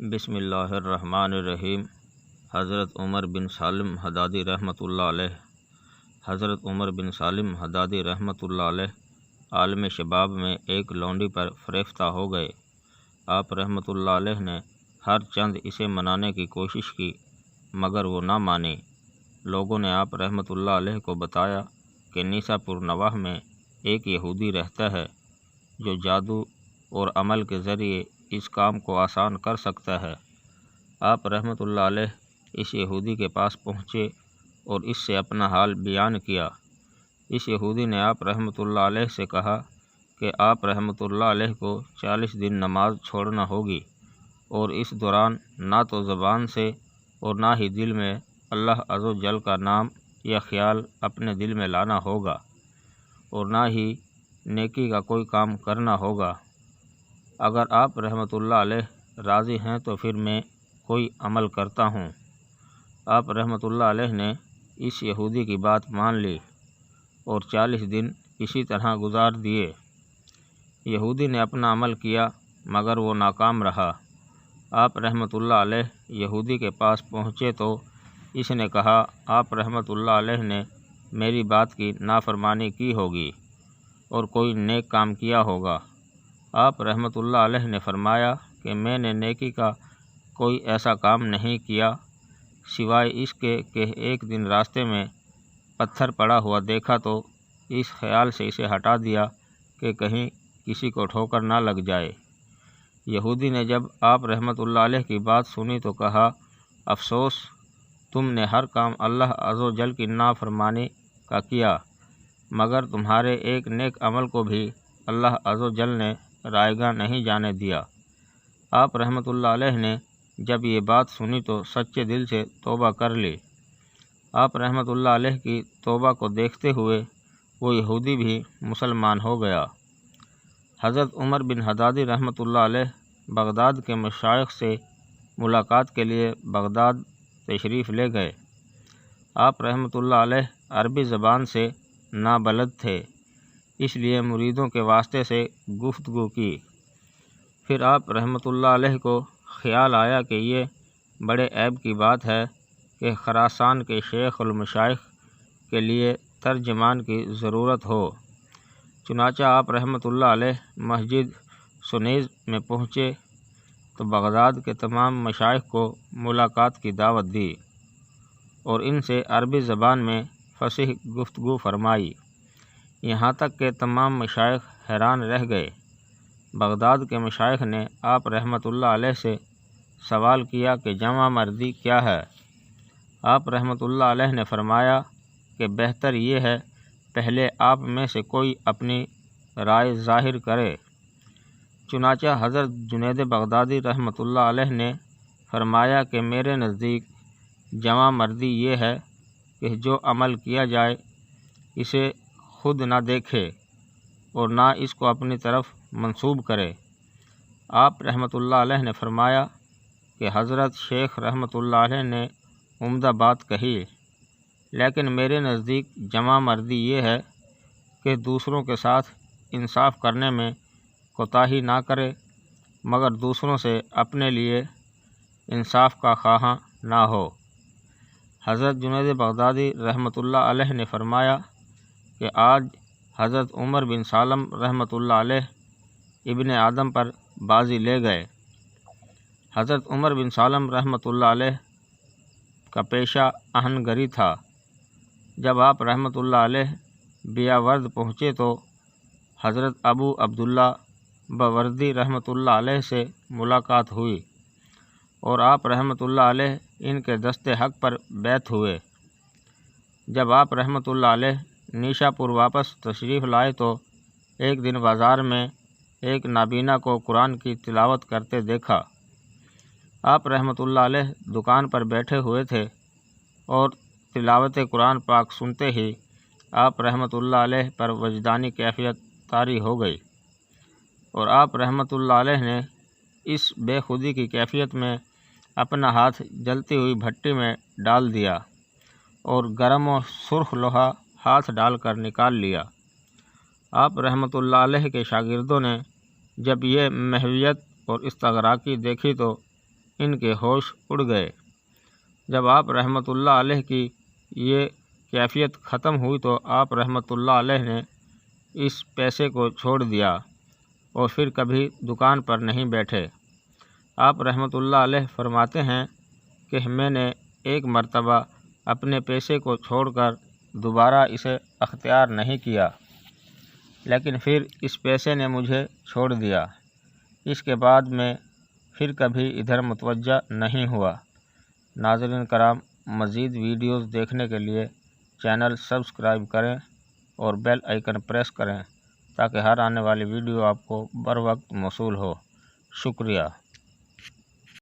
بسم اللہ الرحمن الرحیم۔ حضرت عمر بن سالم حدادی رحمۃ اللہ علیہ حضرت عمر بن سالم حدادی رحمۃ اللہ علیہ عالم شباب میں ایک لونڈی پر فریفتہ ہو گئے۔ آپ رحمۃ اللہ علیہ نے ہر چند اسے منانے کی کوشش کی مگر وہ نہ مانی۔ لوگوں نے آپ رحمۃ اللہ علیہ کو بتایا کہ نیسا پور نواح میں ایک یہودی رہتا ہے جو جادو اور عمل کے ذریعے اس کام کو آسان کر سکتا ہے۔ آپ رحمۃ اللہ علیہ اس یہودی کے پاس پہنچے اور اس سے اپنا حال بیان کیا۔ اس یہودی نے آپ رحمۃ اللہ علیہ سے کہا کہ آپ رحمۃ اللہ علیہ کو 40 دن نماز چھوڑنا ہوگی اور اس دوران نہ تو زبان سے اور نہ ہی دل میں اللہ عز و جل کا نام یا خیال اپنے دل میں لانا ہوگا اور نہ ہی نیکی کا کوئی کام کرنا ہوگا۔ اگر آپ رحمۃ اللہ علیہ راضی ہیں تو پھر میں کوئی عمل کرتا ہوں۔ آپ رحمۃ اللہ علیہ نے اس یہودی کی بات مان لی اور 40 دن اسی طرح گزار دیے۔ یہودی نے اپنا عمل کیا مگر وہ ناکام رہا۔ آپ رحمۃ اللہ علیہ یہودی کے پاس پہنچے تو اس نے کہا آپ رحمۃ اللہ علیہ نے میری بات کی نافرمانی کی ہوگی اور کوئی نیک کام کیا ہوگا۔ آپ رحمۃ اللہ علیہ نے فرمایا کہ میں نے نیکی کا کوئی ایسا کام نہیں کیا سوائے اس کے کہ ایک دن راستے میں پتھر پڑا ہوا دیکھا تو اس خیال سے اسے ہٹا دیا کہ کہیں کسی کو ٹھوکر نہ لگ جائے۔ یہودی نے جب آپ رحمۃ اللہ علیہ کی بات سنی تو کہا افسوس، تم نے ہر کام اللہ عز و جل کی نافرمانی کا کیا مگر تمہارے ایک نیک عمل کو بھی اللہ عز و جل نے رائیگاں نہیں جانے دیا۔ آپ رحمۃ اللہ علیہ نے جب یہ بات سنی تو سچے دل سے توبہ کر لی۔ آپ رحمۃ اللہ علیہ کی توبہ کو دیکھتے ہوئے وہ یہودی بھی مسلمان ہو گیا۔ حضرت عمر بن حدادی رحمۃ اللہ علیہ بغداد کے مشائخ سے ملاقات کے لیے بغداد تشریف لے گئے۔ آپ رحمۃ اللہ علیہ عربی زبان سے نابلد تھے، اس لیے مریدوں کے واسطے سے گفتگو کی۔ پھر آپ رحمۃ اللہ علیہ کو خیال آیا کہ یہ بڑے عیب کی بات ہے کہ خراسان کے شیخ المشائخ کے لیے ترجمان کی ضرورت ہو۔ چنانچہ آپ رحمۃ اللہ علیہ مسجد سنیز میں پہنچے تو بغداد کے تمام مشائخ کو ملاقات کی دعوت دی اور ان سے عربی زبان میں فصیح گفتگو فرمائی، یہاں تک کہ تمام مشائخ حیران رہ گئے۔ بغداد کے مشائخ نے آپ رحمۃ اللہ علیہ سے سوال کیا کہ جمع مردی کیا ہے؟ آپ رحمۃ اللہ علیہ نے فرمایا کہ بہتر یہ ہے پہلے آپ میں سے کوئی اپنی رائے ظاہر کرے۔ چنانچہ حضرت جنید بغدادی رحمۃ اللہ علیہ نے فرمایا کہ میرے نزدیک جمع مردی یہ ہے کہ جو عمل کیا جائے اسے خود نہ دیکھے اور نہ اس کو اپنی طرف منسوب کرے۔ آپ رحمۃ اللہ علیہ نے فرمایا کہ حضرت شیخ رحمۃ اللہ علیہ نے عمدہ بات کہی، لیکن میرے نزدیک جمع مردی یہ ہے کہ دوسروں کے ساتھ انصاف کرنے میں کوتاہی نہ کرے مگر دوسروں سے اپنے لیے انصاف کا خواہاں نہ ہو۔ حضرت جنید بغدادی رحمۃ اللہ علیہ نے فرمایا کہ آج حضرت عمر بن سالم رحمۃ اللہ علیہ ابن آدم پر بازی لے گئے۔ حضرت عمر بن سالم رحمۃ اللہ علیہ کا پیشہ آہنگری تھا۔ جب آپ رحمۃ اللہ علیہ بیاورد پہنچے تو حضرت ابو عبداللہ باوردی رحمۃ اللہ علیہ سے ملاقات ہوئی اور آپ رحمۃ اللہ علیہ ان کے دست حق پر بیعت ہوئے۔ جب آپ رحمۃ اللہ علیہ نیشا پور واپس تشریف لائے تو ایک دن بازار میں ایک نابینا کو قرآن کی تلاوت کرتے دیکھا۔ آپ رحمۃ اللہ علیہ دکان پر بیٹھے ہوئے تھے اور تلاوت قرآن پاک سنتے ہی آپ رحمۃ اللہ علیہ پر وجدانی کیفیت طاری ہو گئی اور آپ رحمۃ اللہ علیہ نے اس بے خودی کی کیفیت میں اپنا ہاتھ جلتی ہوئی بھٹی میں ڈال دیا اور گرم و سرخ لوہا ہاتھ ڈال کر نکال لیا۔ آپ رحمۃ اللہ علیہ کے شاگردوں نے جب یہ محویت اور استغراقی دیکھی تو ان کے ہوش اڑ گئے۔ جب آپ رحمۃ اللہ علیہ کی یہ کیفیت ختم ہوئی تو آپ رحمۃ اللہ علیہ نے اس پیسے کو چھوڑ دیا اور پھر کبھی دکان پر نہیں بیٹھے۔ آپ رحمۃ اللہ علیہ فرماتے ہیں کہ میں نے ایک مرتبہ اپنے پیسے کو چھوڑ کر دوبارہ اسے اختیار نہیں کیا، لیکن پھر اس پیسے نے مجھے چھوڑ دیا۔ اس کے بعد میں پھر کبھی ادھر متوجہ نہیں ہوا۔ ناظرین کرام، مزید ویڈیوز دیکھنے کے لیے چینل سبسکرائب کریں اور بیل آئیکن پریس کریں تاکہ ہر آنے والی ویڈیو آپ کو بر وقت موصول ہو۔ شکریہ۔